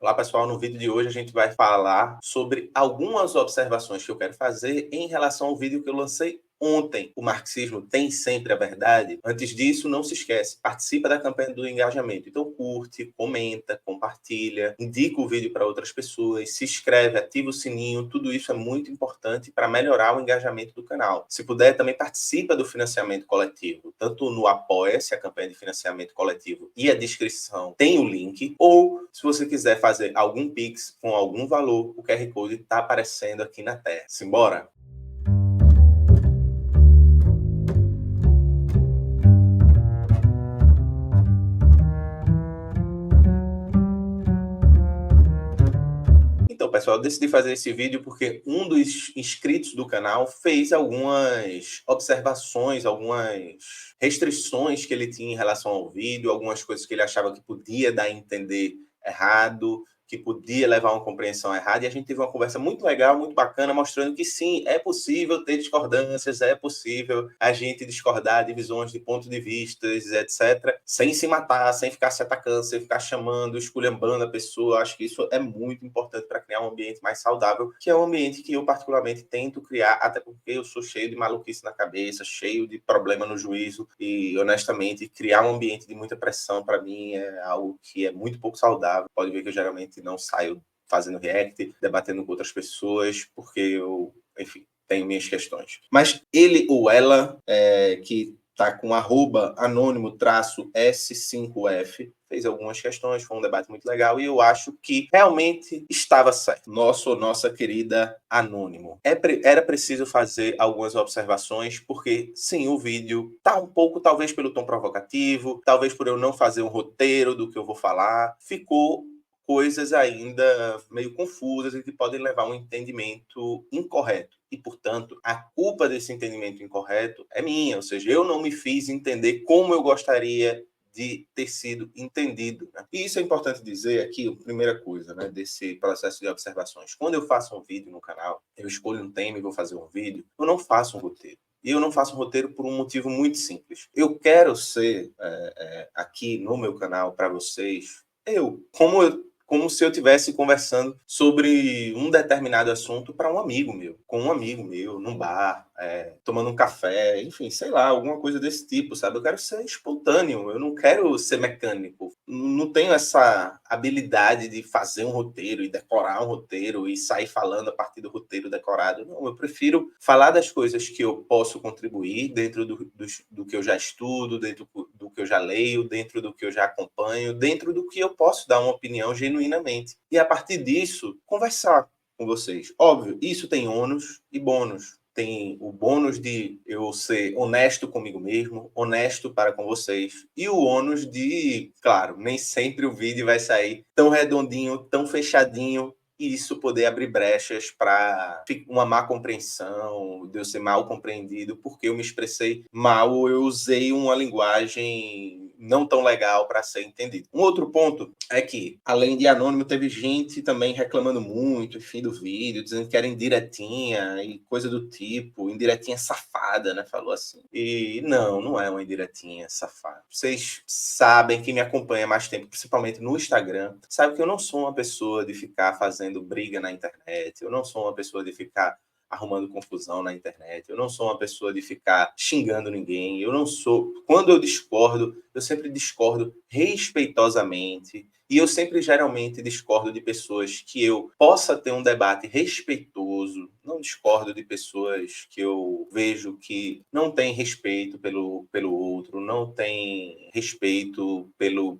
Olá, pessoal. No vídeo de hoje a gente vai falar sobre algumas observações que eu quero fazer em relação ao vídeo que eu lancei ontem. O marxismo tem sempre a verdade? Antes disso, não se esquece, participa da campanha do engajamento. Então curte, comenta, compartilha, indica o vídeo para outras pessoas, se inscreve, ativa o sininho. Tudo isso é muito importante para melhorar o engajamento do canal. Se puder, também participa do financiamento coletivo, tanto no Apoia-se, a campanha de financiamento coletivo, e a descrição tem o link, ou se você quiser fazer algum Pix com algum valor, o QR Code está aparecendo aqui na tela. Simbora? Então, pessoal, eu decidi fazer esse vídeo porque um dos inscritos do canal fez algumas observações, algumas restrições que ele tinha em relação ao vídeo, algumas coisas que ele achava que podia dar a entender errado, que podia levar a uma compreensão errada, e a gente teve uma conversa muito legal, muito bacana, mostrando que sim, é possível ter discordâncias, é possível a gente discordar de visões, de pontos de vista, etc., sem se matar, sem ficar se atacando, sem ficar chamando, esculhambando a pessoa. Acho que isso é muito importante para criar um ambiente mais saudável, que é um ambiente que eu particularmente tento criar, até porque eu sou cheio de maluquice na cabeça, cheio de problema no juízo, e honestamente criar um ambiente de muita pressão para mim é algo que é muito pouco saudável. Pode ver que eu geralmente não saio fazendo react, debatendo com outras pessoas, porque eu, enfim, tenho minhas questões. Mas ele ou ela, que tá com @anônimo_S5F, fez algumas questões, foi um debate muito legal, e eu acho que realmente estava certo. Nossa querida Anônimo. Era preciso fazer algumas observações, porque sim, o vídeo tá um pouco, talvez pelo tom provocativo, talvez por eu não fazer um roteiro do que eu vou falar, ficou coisas ainda meio confusas e que podem levar a um entendimento incorreto. E, portanto, a culpa desse entendimento incorreto é minha, ou seja, eu não me fiz entender como eu gostaria de ter sido entendido. Né? E isso é importante dizer aqui, a primeira coisa, né, desse processo de observações. Quando eu faço um vídeo no canal, eu escolho um tema e vou fazer um vídeo, eu não faço um roteiro. E eu não faço um roteiro por um motivo muito simples. Eu quero ser, aqui no meu canal, para vocês, como se eu estivesse conversando sobre um determinado assunto para um amigo meu, com um amigo meu, num bar, tomando um café, enfim, sei lá, alguma coisa desse tipo, sabe? Eu quero ser espontâneo, eu não quero ser mecânico. Não tenho essa habilidade de fazer um roteiro e decorar um roteiro e sair falando a partir do roteiro decorado. Não, eu prefiro falar das coisas que eu posso contribuir dentro do que eu já estudo, dentro do que eu já leio, dentro do que eu já acompanho, dentro do que eu posso dar uma opinião genuinamente. E a partir disso, conversar com vocês. Óbvio, isso tem ônus e bônus. Tem o bônus de eu ser honesto comigo mesmo, honesto para com vocês, e o ônus de, claro, nem sempre o vídeo vai sair tão redondinho, tão fechadinho, e isso poder abrir brechas para uma má compreensão, de eu ser mal compreendido, porque eu me expressei mal, ou eu usei uma linguagem não tão legal para ser entendido. Um outro ponto é que, além de Anônimo, teve gente também reclamando muito, enfim, do vídeo, dizendo que era indiretinha e coisa do tipo, indiretinha safada, né? Falou assim. E não é uma indiretinha safada. Vocês sabem, quem me acompanha há mais tempo, principalmente no Instagram, sabe que eu não sou uma pessoa de ficar fazendo briga na internet, eu não sou uma pessoa de ficar arrumando confusão na internet, eu não sou uma pessoa de ficar xingando ninguém, eu não sou... Quando eu discordo, eu sempre discordo respeitosamente, e eu sempre, geralmente, discordo de pessoas que eu possa ter um debate respeitoso, não discordo de pessoas que eu vejo que não têm respeito pelo outro, não tem respeito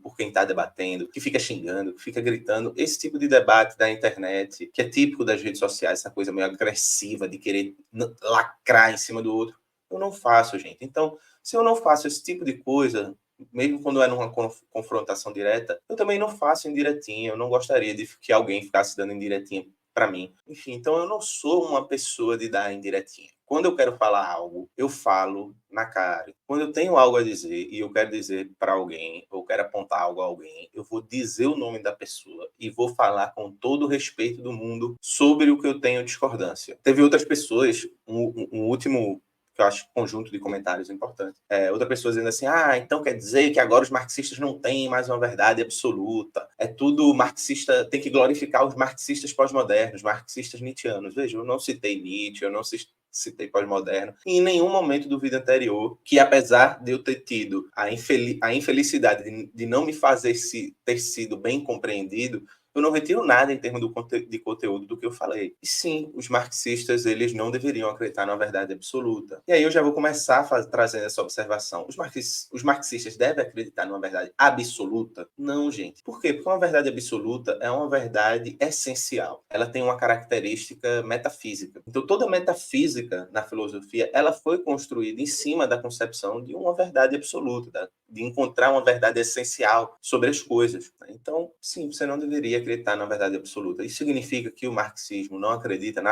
por quem está debatendo, que fica xingando, que fica gritando. Esse tipo de debate da internet, que é típico das redes sociais, essa coisa meio agressiva de querer lacrar em cima do outro, eu não faço, gente. Então, se eu não faço esse tipo de coisa, mesmo quando é numa confrontação direta, eu também não faço indiretinha. Eu não gostaria de que alguém ficasse dando indiretinha para mim. Enfim, então eu não sou uma pessoa de dar indiretinha. Quando eu quero falar algo, eu falo na cara. Quando eu tenho algo a dizer e eu quero dizer para alguém, ou quero apontar algo a alguém, eu vou dizer o nome da pessoa e vou falar com todo o respeito do mundo sobre o que eu tenho discordância. Teve outras pessoas, um último que eu acho conjunto de comentários importante. Outra pessoa dizendo assim, então quer dizer que agora os marxistas não têm mais uma verdade absoluta. É tudo marxista, tem que glorificar os marxistas pós-modernos, marxistas nietzschianos. Veja, eu não citei Nietzsche, eu não citei pós-moderno, e em nenhum momento do vídeo anterior, que apesar de eu ter tido a infelicidade de não me fazer ter sido bem compreendido, eu não retiro nada em termos de conteúdo do que eu falei. E sim, os marxistas, eles não deveriam acreditar na verdade absoluta. E aí eu já vou começar trazendo essa observação. Os marxistas devem acreditar numa verdade absoluta? Não, gente. Por quê? Porque uma verdade absoluta é uma verdade essencial. Ela tem uma característica metafísica. Então, toda metafísica na filosofia, ela foi construída em cima da concepção de uma verdade absoluta, de encontrar uma verdade essencial sobre as coisas. Então, sim, você não deveria acreditar na verdade absoluta. Isso significa que o marxismo não acredita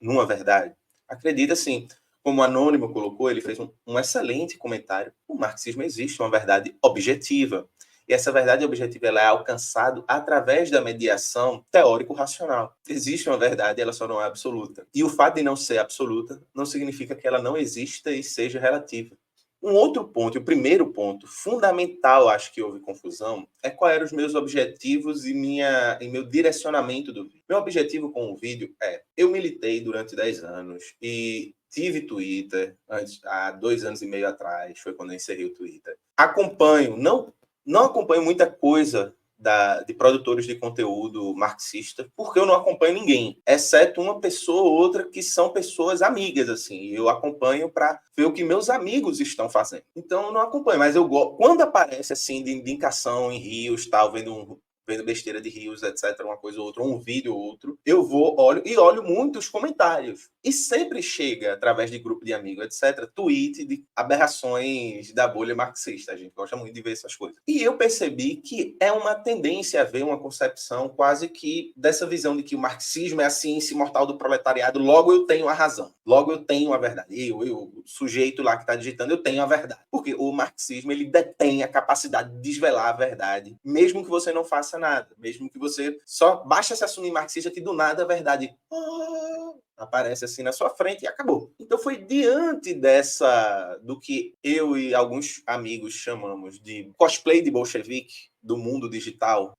numa verdade? Acredita sim. Como o Anônimo colocou, ele fez um excelente comentário. O marxismo existe uma verdade objetiva. E essa verdade objetiva ela é alcançada através da mediação teórico-racional. Existe uma verdade, ela só não é absoluta. E o fato de não ser absoluta não significa que ela não exista e seja relativa. Um outro ponto, e o primeiro ponto, fundamental, acho que houve confusão, é quais eram os meus objetivos e meu direcionamento do vídeo. Meu objetivo com o vídeo eu militei durante 10 anos e tive Twitter, há 2 anos e meio atrás, foi quando eu encerrei o Twitter. Acompanho, não acompanho muita coisa de produtores de conteúdo marxista, porque eu não acompanho ninguém, exceto uma pessoa ou outra que são pessoas amigas, assim. Eu acompanho para ver o que meus amigos estão fazendo. Então, eu não acompanho, mas eu gosto. Quando aparece, assim, de indicação em Rios, tal, vendo besteira de Rios, etc., uma coisa ou outra, um vídeo ou outro, eu olho muito os comentários. E sempre chega, através de grupo de amigos, etc., tweet de aberrações da bolha marxista. A gente gosta muito de ver essas coisas. E eu percebi que é uma tendência a ver uma concepção quase que dessa visão de que o marxismo é a ciência imortal do proletariado, logo eu tenho a razão, logo eu tenho a verdade. O sujeito lá que está digitando, eu tenho a verdade. Porque o marxismo, ele detém a capacidade de desvelar a verdade, mesmo que você não faça nada, mesmo que você só basta se assumir marxista que do nada a verdade aparece assim na sua frente e acabou. Então foi diante do que eu e alguns amigos chamamos de cosplay de bolchevique do mundo digital,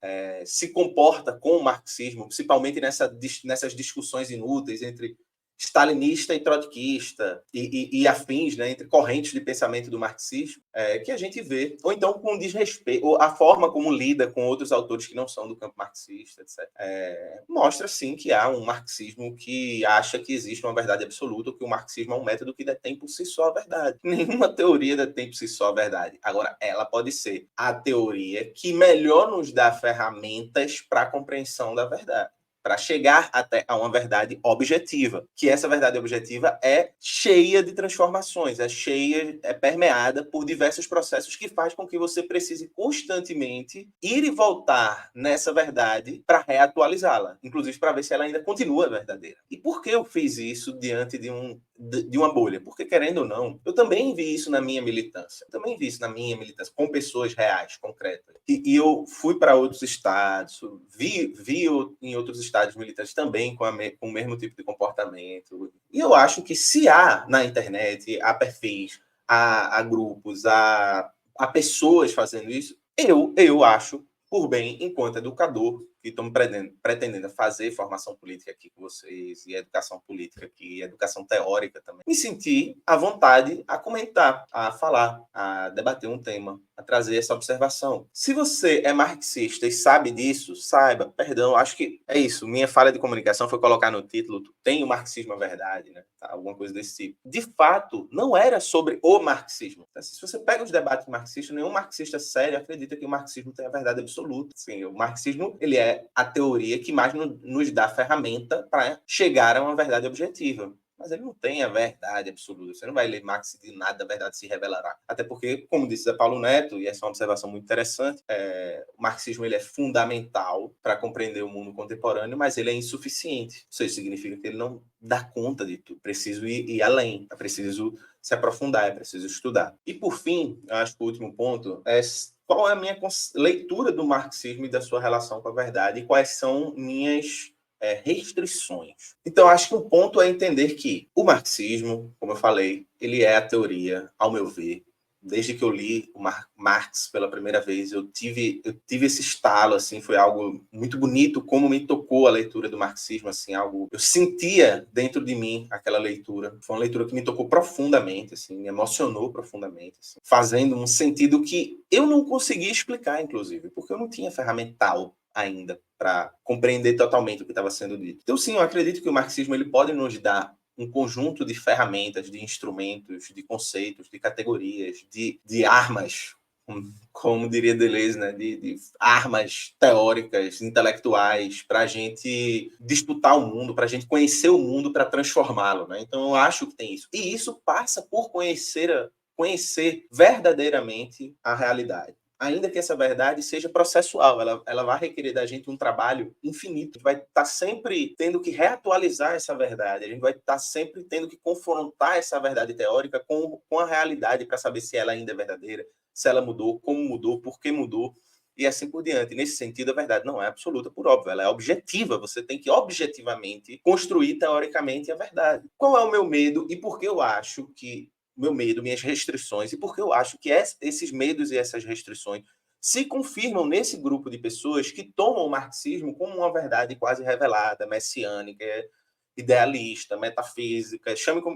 se comporta com o marxismo, principalmente nessas discussões inúteis entre stalinista e trotskista e afins, né, entre correntes de pensamento do marxismo, que a gente vê, ou então com desrespeito, ou a forma como lida com outros autores que não são do campo marxista, etc. Mostra, sim, que há um marxismo que acha que existe uma verdade absoluta, ou que o marxismo é um método que detém por si só a verdade. Nenhuma teoria detém por si só a verdade. Agora, ela pode ser a teoria que melhor nos dá ferramentas para a compreensão da verdade, para chegar até a uma verdade objetiva, que essa verdade objetiva é cheia de transformações, é permeada por diversos processos que faz com que você precise constantemente ir e voltar nessa verdade para reatualizá-la, inclusive para ver se ela ainda continua verdadeira. E por que eu fiz isso diante de uma bolha? Porque, querendo ou não, eu também vi isso na minha militância. Com pessoas reais, concretas. E eu fui para outros estados, vi em outros estados militantes também com o mesmo tipo de comportamento. E eu acho que se há na internet, há perfis, há grupos, há pessoas fazendo isso, eu acho, por bem, enquanto educador, que estão pretendendo fazer formação política aqui com vocês, e educação política aqui, educação teórica também, me sentir à vontade a comentar, a falar, a debater um tema, a trazer essa observação. Se você é marxista e sabe disso, saiba, perdão, acho que é isso. Minha falha de comunicação foi colocar no título, tem o marxismo a verdade, né? Tá, alguma coisa desse tipo. De fato, não era sobre o marxismo. Se você pega os debates marxistas, nenhum marxista sério acredita que o marxismo tem a verdade absoluta. Sim, o marxismo, ele é a teoria que mais nos dá ferramenta para chegar a uma verdade objetiva. Mas ele não tem a verdade absoluta. Você não vai ler Marx e de nada a verdade se revelará. Até porque, como disse Zé Paulo Neto, e essa é uma observação muito interessante, o marxismo ele é fundamental para compreender o mundo contemporâneo, mas ele é insuficiente. Isso significa que ele não dá conta de tudo. Preciso ir além, é preciso se aprofundar, é preciso estudar. E, por fim, eu acho que o último ponto é qual é a minha leitura do marxismo e da sua relação com a verdade e quais são minhas restrições. Então, acho que um ponto é entender que o marxismo, como eu falei, ele é a teoria, ao meu ver. Desde que eu li o Marx pela primeira vez, eu tive esse estalo, assim, foi algo muito bonito, como me tocou a leitura do marxismo, assim, algo... Eu sentia dentro de mim aquela leitura. Foi uma leitura que me tocou profundamente, assim, me emocionou profundamente, assim, fazendo um sentido que eu não conseguia explicar, inclusive, porque eu não tinha ferramental ainda para compreender totalmente o que estava sendo dito. Então, sim, eu acredito que o marxismo ele pode nos dar um conjunto de ferramentas, de instrumentos, de conceitos, de categorias, de armas, como diria Deleuze, né? de armas teóricas, intelectuais, para a gente disputar o mundo, para a gente conhecer o mundo, para transformá-lo. Né? Então, eu acho que tem isso. E isso passa por conhecer verdadeiramente a realidade. Ainda que essa verdade seja processual, ela vai requerer da gente um trabalho infinito. A gente vai estar sempre tendo que reatualizar essa verdade, a gente vai estar sempre tendo que confrontar essa verdade teórica com a realidade para saber se ela ainda é verdadeira, se ela mudou, como mudou, por que mudou, e assim por diante. Nesse sentido, a verdade não é absoluta, por óbvio, ela é objetiva, você tem que objetivamente construir teoricamente a verdade. Qual é o meu medo e por que eu acho que meu medo, minhas restrições, e porque eu acho que esses medos e essas restrições se confirmam nesse grupo de pessoas que tomam o marxismo como uma verdade quase revelada, messiânica, idealista, metafísica,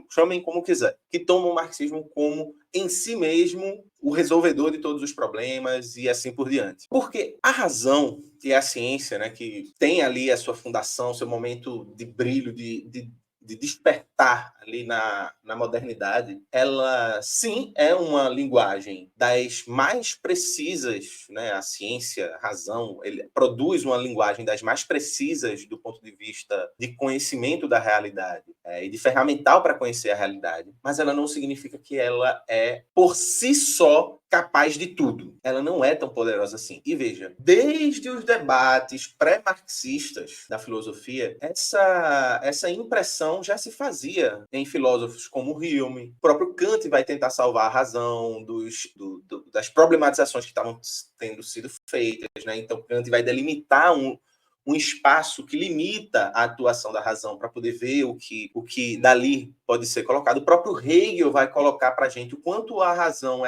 chamem como quiser, que tomam o marxismo como, em si mesmo, o resolvedor de todos os problemas e assim por diante. Porque a razão e a ciência, né, que tem ali a sua fundação, seu momento de brilho, de despertar ali na modernidade, ela sim é uma linguagem das mais precisas, né? A ciência, a razão, ele produz uma linguagem das mais precisas do ponto de vista de conhecimento da realidade e de ferramental para conhecer a realidade, mas ela não significa que ela é, por si só, capaz de tudo. Ela não é tão poderosa assim. E veja, desde os debates pré-marxistas da filosofia, essa impressão já se fazia em filósofos como Hume. O próprio Kant vai tentar salvar a razão das problematizações que estavam tendo sido feitas. Né? Então, Kant vai delimitar um espaço que limita a atuação da razão para poder ver o que dali pode ser colocado. O próprio Hegel vai colocar para a gente o quanto a razão,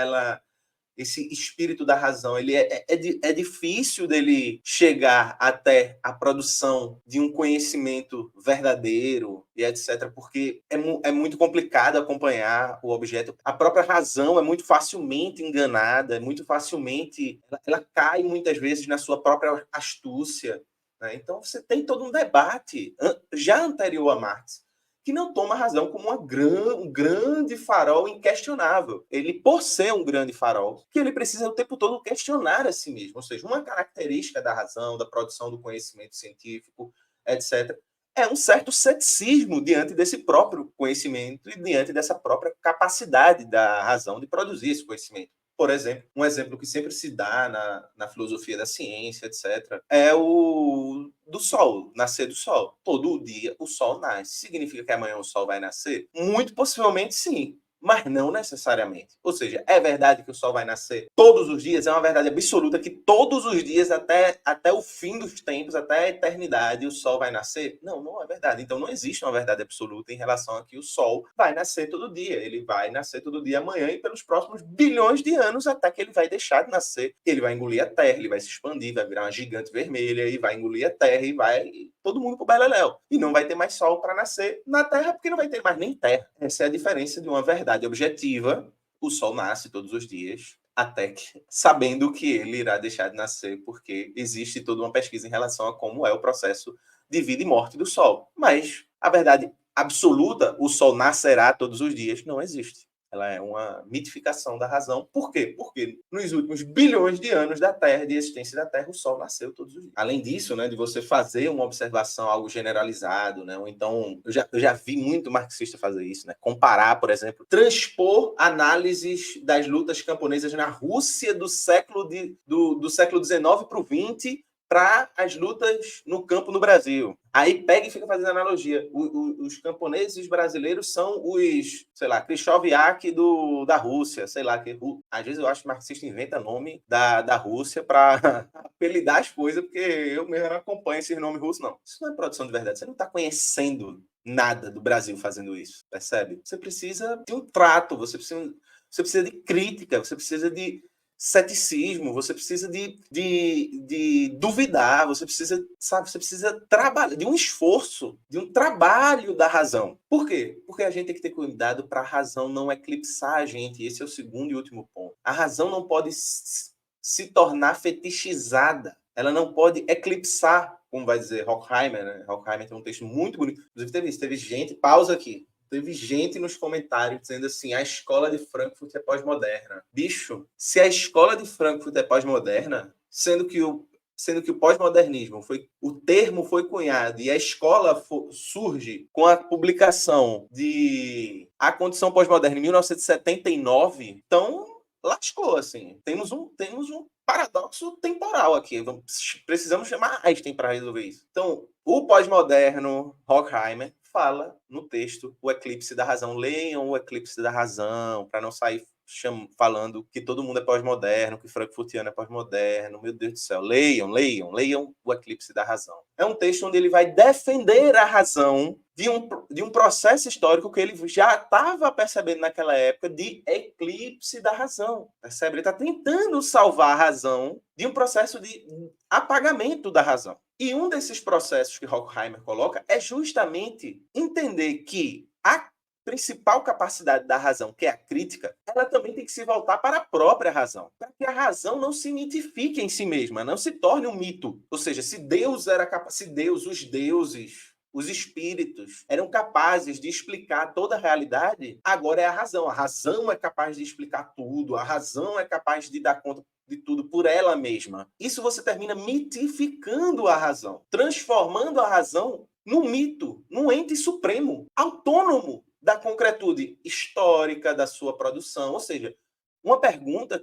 esse espírito da razão, ele é difícil dele chegar até a produção de um conhecimento verdadeiro e etc., porque é muito complicado acompanhar o objeto. A própria razão é muito facilmente enganada, é muito facilmente... Ela cai muitas vezes na sua própria astúcia. Né? Então, você tem todo um debate já anterior a Marx, que não toma a razão como um grande farol inquestionável. Ele, por ser um grande farol, que ele precisa o tempo todo questionar a si mesmo. Ou seja, uma característica da razão, da produção do conhecimento científico, etc., é um certo ceticismo diante desse próprio conhecimento e diante dessa própria capacidade da razão de produzir esse conhecimento. Por exemplo, um exemplo que sempre se dá na filosofia da ciência, etc., é o do Sol, nascer do Sol. Todo dia o Sol nasce. Significa que amanhã o Sol vai nascer? Muito possivelmente sim, mas não necessariamente. Ou seja, é verdade que o Sol vai nascer todos os dias? É uma verdade absoluta que todos os dias, até o fim dos tempos, até a eternidade, o Sol vai nascer? Não, não é verdade. Então não existe uma verdade absoluta em relação a que o Sol vai nascer todo dia. Ele vai nascer todo dia amanhã e pelos próximos bilhões de anos até que ele vai deixar de nascer. Ele vai engolir a Terra, ele vai se expandir, vai virar uma gigante vermelha e vai engolir a Terra e vai todo mundo pro beleléu. E não vai ter mais Sol para nascer na Terra porque não vai ter mais nem Terra. Essa é a diferença de uma verdade objetiva. O Sol nasce todos os dias, até que, sabendo que ele irá deixar de nascer, porque existe toda uma pesquisa em relação a como é o processo de vida e morte do Sol. Mas a verdade absoluta, o Sol nascerá todos os dias, não existe. Ela é uma mitificação da razão. Por quê? Porque nos últimos bilhões de anos da Terra, de existência da Terra, o Sol nasceu todos os dias. Além disso, né, de você fazer uma observação, algo generalizado, né, ou então, eu já vi muito marxista fazer isso, né, comparar, por exemplo, transpor análises das lutas camponesas na Rússia do século XIX para o XX para as lutas no campo no Brasil. Aí pega e fica fazendo analogia. Os camponeses brasileiros são os, sei lá, Krychowiak da Rússia, sei lá. Às vezes eu acho que o marxista inventa nome da Rússia para apelidar as coisas, porque eu mesmo não acompanho esses nomes russos, não. Isso não é produção de verdade. Você não está conhecendo nada do Brasil fazendo isso, percebe? Você precisa de um trato, você precisa de crítica, você precisa de ceticismo, você precisa de duvidar, você precisa, sabe, você precisa trabalhar, de um esforço, de um trabalho da razão. Por quê? Porque a gente tem que ter cuidado para a razão não eclipsar a gente. Esse é o segundo e último ponto. A razão não pode se tornar fetichizada. Ela não pode eclipsar, como vai dizer Horkheimer, né? Horkheimer tem um texto muito bonito. Inclusive teve gente, pausa aqui. Teve gente nos comentários dizendo assim, a escola de Frankfurt é pós-moderna. Bicho, se a escola de Frankfurt é pós-moderna, sendo que o pós-modernismo o termo foi cunhado e a escola surge com a publicação de A Condição Pós-Moderna em 1979, então lascou, assim. Temos um paradoxo temporal aqui. Precisamos chamar Einstein para resolver isso. Então, o pós-moderno, Horkheimer, fala no texto o eclipse da razão. Leiam o eclipse da razão, para não sair falando que todo mundo é pós-moderno, que frankfurtiano é pós-moderno. Meu Deus do céu. Leiam o eclipse da razão. É um texto onde ele vai defender a razão de um processo histórico que ele já estava percebendo naquela época de eclipse da razão. Percebe? Ele está tentando salvar a razão de um processo de apagamento da razão. E um desses processos que Horkheimer coloca é justamente entender que a principal capacidade da razão, que é a crítica, ela também tem que se voltar para a própria razão, para que a razão não se mitifique em si mesma, não se torne um mito. Ou seja, se Deus, os deuses, os espíritos eram capazes de explicar toda a realidade, agora é a razão. A razão é capaz de explicar tudo, a razão é capaz de dar conta de tudo por ela mesma. Isso você termina mitificando a razão, transformando a razão num mito, num ente supremo, autônomo da concretude histórica da sua produção. Ou seja,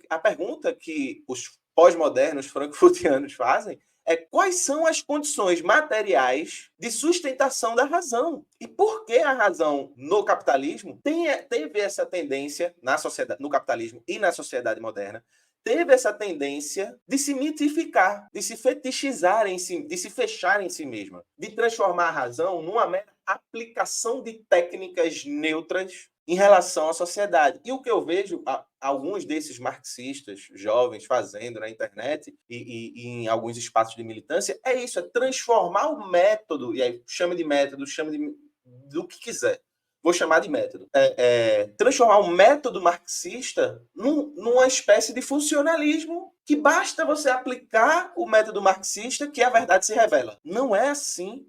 a pergunta que os pós-modernos frankfurtianos fazem é quais são as condições materiais de sustentação da razão. E por que a razão no capitalismo teve essa tendência na sociedade, no capitalismo e na sociedade moderna, teve essa tendência de se mitificar, de se fetichizar em si, de se fechar em si mesma, de transformar a razão numa mera aplicação de técnicas neutras em relação à sociedade. E o que eu vejo alguns desses marxistas jovens fazendo na internet e em alguns espaços de militância é isso, é transformar o método, e aí chame de método, do que quiser. Vou chamar de método. Transformar o método marxista numa espécie de funcionalismo que basta você aplicar o método marxista que a verdade se revela. Não é assim.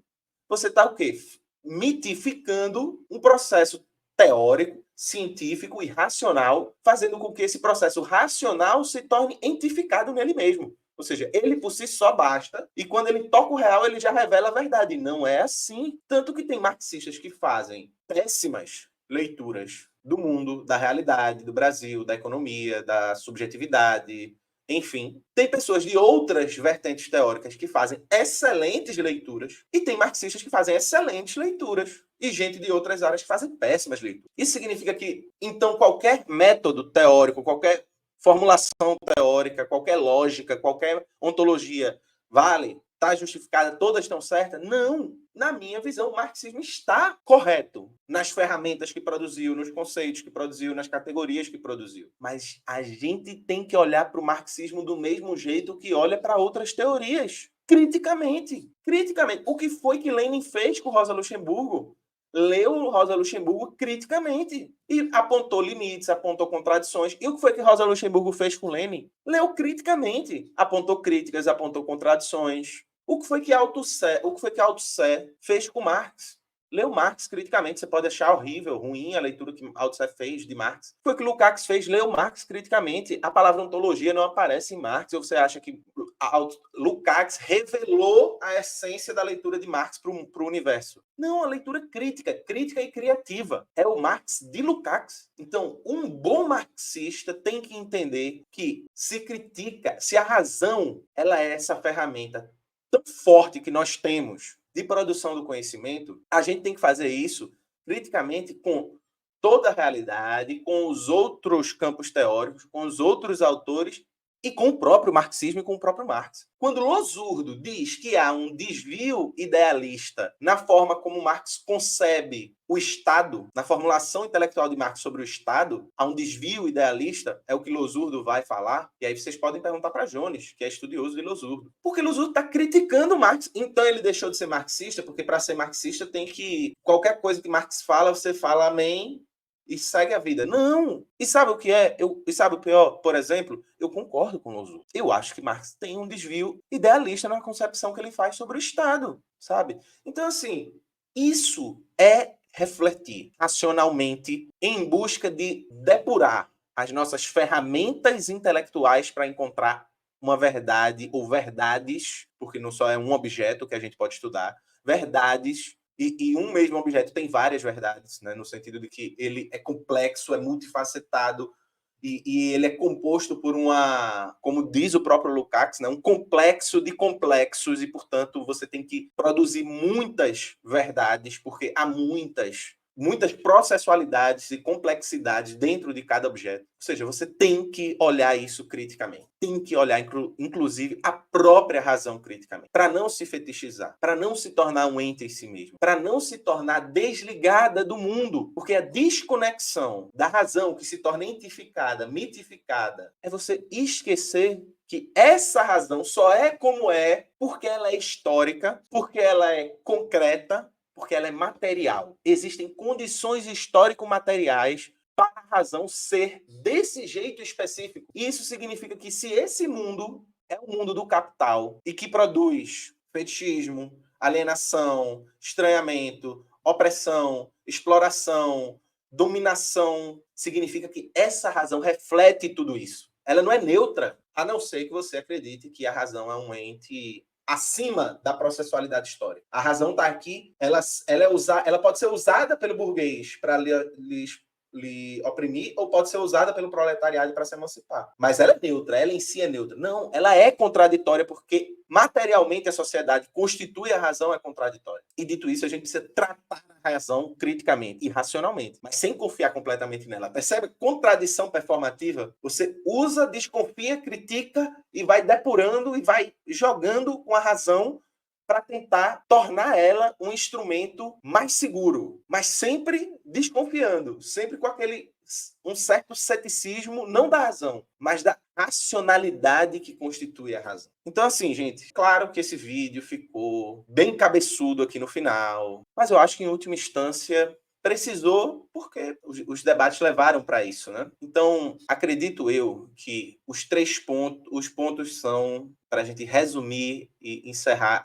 Você está o quê? Mitificando um processo teórico, científico e racional, fazendo com que esse processo racional se torne entificado nele mesmo. Ou seja, ele por si só basta, e quando ele toca o real, ele já revela a verdade. Não é assim. Tanto que tem marxistas que fazem péssimas leituras do mundo, da realidade, do Brasil, da economia, da subjetividade, enfim. Tem pessoas de outras vertentes teóricas que fazem excelentes leituras, e tem marxistas que fazem excelentes leituras, e gente de outras áreas que fazem péssimas leituras. Isso significa que, então, qualquer método teórico, qualquer formulação teórica, qualquer lógica, qualquer ontologia vale? Está justificada? Todas estão certas? Não. Na minha visão, o marxismo está correto nas ferramentas que produziu, nos conceitos que produziu, nas categorias que produziu. Mas a gente tem que olhar para o marxismo do mesmo jeito que olha para outras teorias. Criticamente. Criticamente. O que foi que Lenin fez com Rosa Luxemburgo? Leu Rosa Luxemburgo criticamente e apontou limites, apontou contradições. E o que foi que Rosa Luxemburgo fez com Lenin? Leu criticamente, apontou críticas, apontou contradições. O que foi que Althusser fez com Marx? Leu Marx criticamente. Você pode achar horrível, ruim a leitura que Althusser fez de Marx. O que foi que Lukács fez? Leu Marx criticamente. A palavra ontologia não aparece em Marx. Ou você acha que Lukács revelou a essência da leitura de Marx para o universo? Não, a leitura crítica e criativa. É o Marx de Lukács. Então, um bom marxista tem que entender que se critica, se a razão ela é essa ferramenta tão forte que nós temos de produção do conhecimento, a gente tem que fazer isso criticamente com toda a realidade, com os outros campos teóricos, com os outros autores e com o próprio marxismo e com o próprio Marx. Quando Losurdo diz que há um desvio idealista na forma como Marx concebe o Estado, na formulação intelectual de Marx sobre o Estado, há um desvio idealista, é o que Losurdo vai falar, e aí vocês podem perguntar para Jones, que é estudioso de Losurdo. Porque Losurdo está criticando Marx, então ele deixou de ser marxista, porque para ser marxista tem que... Qualquer coisa que Marx fala, você fala amém, e segue a vida. Não! E sabe o que é? E sabe o pior? Por exemplo, eu concordo com o Losurdo. Eu acho que Marx tem um desvio idealista na concepção que ele faz sobre o Estado, sabe? Então, assim, isso é refletir racionalmente em busca de depurar as nossas ferramentas intelectuais para encontrar uma verdade ou verdades, porque não só é um objeto que a gente pode estudar, verdades. E um mesmo objeto tem várias verdades, né? No sentido de que ele é complexo, é multifacetado, e ele é composto por como diz o próprio Lukács, né? Um complexo de complexos, e, portanto, você tem que produzir muitas verdades, porque há muitas processualidades e complexidades dentro de cada objeto. Ou seja, você tem que olhar isso criticamente. Tem que olhar, inclusive, a própria razão criticamente. Para não se fetichizar, para não se tornar um ente em si mesmo, para não se tornar desligada do mundo. Porque a desconexão da razão que se torna entificada, mitificada, é você esquecer que essa razão só é como é porque ela é histórica, porque ela é concreta, porque ela é material. Existem condições histórico-materiais para a razão ser desse jeito específico. Isso significa que se esse mundo é o mundo do capital e que produz fetichismo, alienação, estranhamento, opressão, exploração, dominação, significa que essa razão reflete tudo isso. Ela não é neutra, a não ser que você acredite que a razão é um ente acima da processualidade histórica. A razão está aqui, ela pode ser usada pelo burguês para lhe oprimir, ou pode ser usada pelo proletariado para se emancipar. Mas ela é neutra, ela em si é neutra. Não, ela é contraditória porque materialmente a sociedade constitui a razão, é contraditória. E dito isso, a gente precisa tratar a razão criticamente e racionalmente, mas sem confiar completamente nela. Percebe? Contradição performativa. Você usa, desconfia, critica e vai depurando e vai jogando com a razão para tentar tornar ela um instrumento mais seguro, mas sempre desconfiando, sempre com um certo ceticismo, não da razão, mas da racionalidade que constitui a razão. Então, assim, gente, claro que esse vídeo ficou bem cabeçudo aqui no final, mas eu acho que, em última instância, precisou porque os debates levaram para isso, né? Então, acredito eu que os pontos são, para a gente resumir e encerrar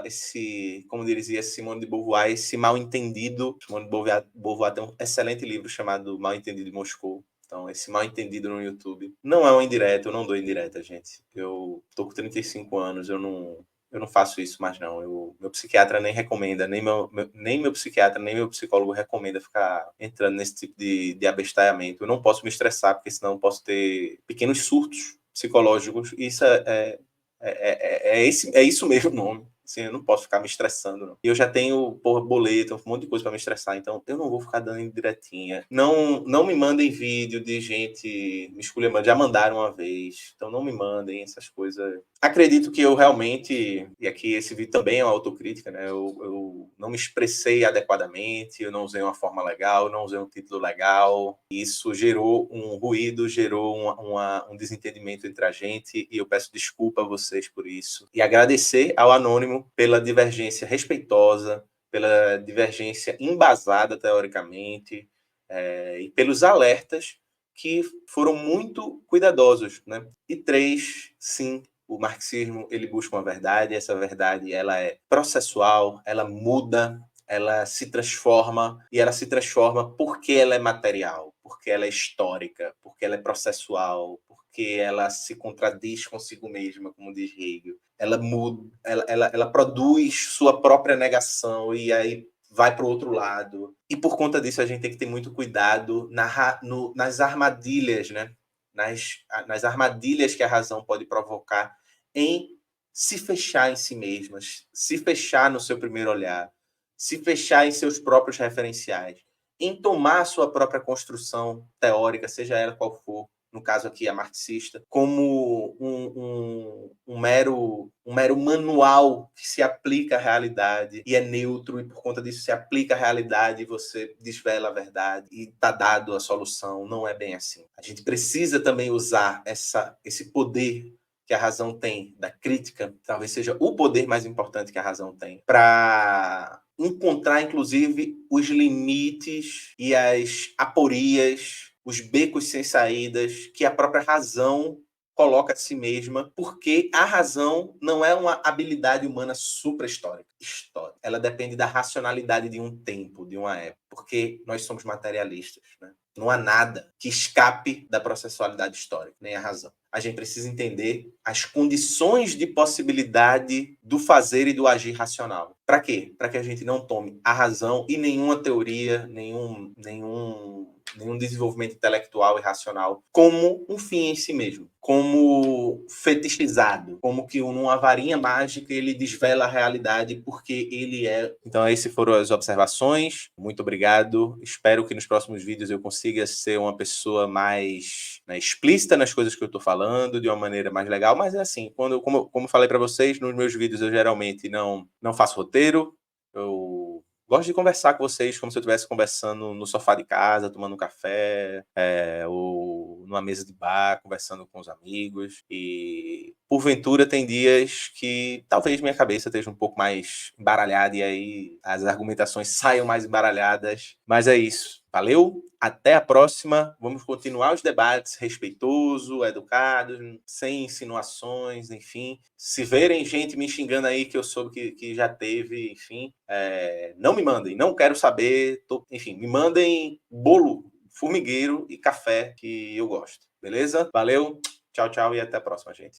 esse, como dizia Simone de Beauvoir, esse mal-entendido. Simone de Beauvoir tem um excelente livro chamado Mal-Entendido de Moscou. Então, esse mal-entendido no YouTube não é uma indireta, eu não dou indireta, gente. Eu tô com 35 anos, eu não faço isso mais, não. Meu psiquiatra nem recomenda, nem meu psiquiatra, nem meu psicólogo recomenda ficar entrando nesse tipo de abestalhamento. Eu não posso me estressar, porque senão eu posso ter pequenos surtos psicológicos. Isso é isso mesmo o nome. Assim, eu não posso ficar me estressando, não. Eu já tenho, boleto, um monte de coisa para me estressar, então eu não vou ficar dando indiretinha. Não me mandem vídeo de gente me esculhambando. Já mandaram uma vez, então não me mandem essas coisas. Acredito que eu realmente, e aqui esse vídeo também é uma autocrítica, né? Eu não me expressei adequadamente, eu não usei uma forma legal, eu não usei um título legal. Isso gerou um ruído, gerou um desentendimento entre a gente, e eu peço desculpa a vocês por isso. E agradecer ao Anônimo pela divergência respeitosa, pela divergência embasada teoricamente, e pelos alertas que foram muito cuidadosos, né? E 3, sim, o marxismo, ele busca uma verdade, essa verdade ela é processual, ela muda, ela se transforma, e ela se transforma porque ela é material, porque ela é histórica, porque ela é processual, porque ela se contradiz consigo mesma, como diz Hegel. Ela muda, ela produz sua própria negação, e aí vai para o outro lado. E por conta disso a gente tem que ter muito cuidado nas armadilhas, né? Nas armadilhas que a razão pode provocar em se fechar em si mesmas, se fechar no seu primeiro olhar, se fechar em seus próprios referenciais, em tomar a sua própria construção teórica, seja ela qual for, no caso aqui a marxista, como um mero manual que se aplica à realidade e é neutro, e por conta disso se aplica à realidade e você desvela a verdade e está dado a solução. Não é bem assim. A gente precisa também usar esse poder que a razão tem, da crítica, talvez seja o poder mais importante que a razão tem, para encontrar, inclusive, os limites e as aporias, os becos sem saídas que a própria razão coloca a si mesma, porque a razão não é uma habilidade humana supra-histórica. Ela depende da racionalidade de um tempo, de uma época, porque nós somos materialistas, né? Não há nada que escape da processualidade histórica, nem a razão. A gente precisa entender as condições de possibilidade do fazer e do agir racional. Para quê? Para que a gente não tome a razão e nenhuma teoria, nenhum desenvolvimento intelectual e racional como um fim em si mesmo, como fetichizado, como que numa varinha mágica ele desvela a realidade porque ele é. Então, essas foram as observações. Muito obrigado. Espero que nos próximos vídeos eu consiga ser uma pessoa mais, né, explícita nas coisas que eu estou falando, de uma maneira mais legal, mas é assim, como falei para vocês, nos meus vídeos eu geralmente não faço roteiro, eu gosto de conversar com vocês como se eu estivesse conversando no sofá de casa, tomando um café, ou numa mesa de bar, conversando com os amigos. E, porventura, tem dias que talvez minha cabeça esteja um pouco mais embaralhada e aí as argumentações saiam mais embaralhadas. Mas é isso. Valeu, até a próxima. Vamos continuar os debates respeitosos, educados, sem insinuações, enfim. Se verem gente me xingando aí que eu soube que já teve, enfim, não me mandem, não quero saber. Enfim, me mandem bolo, formigueiro e café que eu gosto. Beleza? Valeu, tchau, tchau e até a próxima, gente.